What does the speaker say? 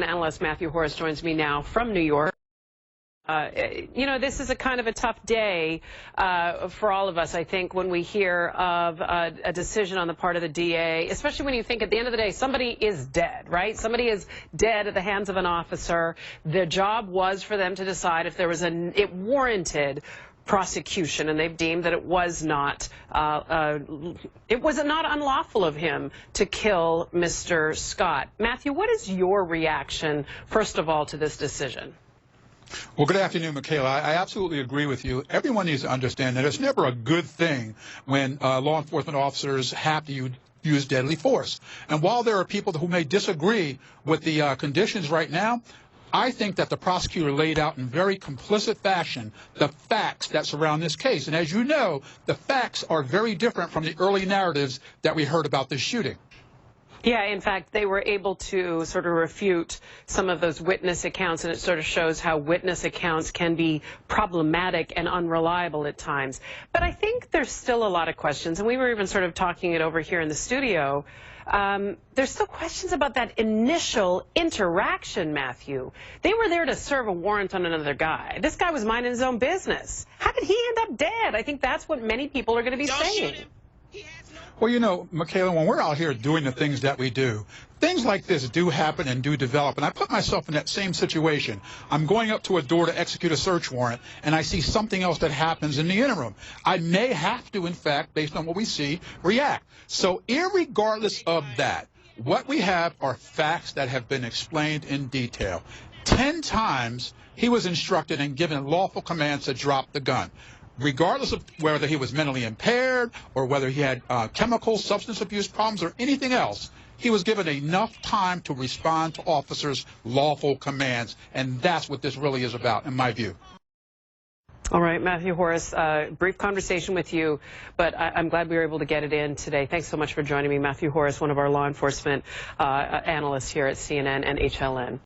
Analyst Matthew Horace joins me now from New York. This is a kind of a tough day for all of us, I think, when we hear of a decision on the part of the DA, especially when you think at the end of the day, somebody is dead, right? Somebody is dead at the hands of an officer. Their job was for them to decide if there was it warranted prosecution, and they've deemed that it was not unlawful of him to kill Mr. Scott. Matthew, what is your reaction, first of all, to this decision? Well, good afternoon, Michaela. I absolutely agree with you. Everyone needs to understand that it's never a good thing when law enforcement officers have to use deadly force. And while there are people who may disagree with the conditions right now, I think that the prosecutor laid out in very complicit fashion the facts that surround this case. And as you know, the facts are very different from the early narratives that we heard about this shooting. Yeah, in fact, they were able to sort of refute some of those witness accounts, and it sort of shows how witness accounts can be problematic and unreliable at times. But I think there's still a lot of questions, and we were even sort of talking it over here in the studio. There's still questions about that initial interaction, Matthew. They were there to serve a warrant on another guy. This guy was minding his own business. How did he end up dead? I think that's what many people are going to be saying. Well, you know, Michaela, when we're out here doing the things that we do, things like this do happen and do develop. And I put myself in that same situation. I'm going up to a door to execute a search warrant, and I see something else that happens in the interim. I may have to, in fact, based on what we see, react. So irregardless of that, what we have are facts that have been explained in detail. 10 times he was instructed and given lawful commands to drop the gun. Regardless of whether he was mentally impaired or whether he had chemical substance abuse problems or anything else, he was given enough time to respond to officers' lawful commands. And that's what this really is about, in my view. All right, Matthew Horace, brief conversation with you, but I'm glad we were able to get it in today. Thanks so much for joining me, Matthew Horace, one of our law enforcement analysts here at CNN and HLN.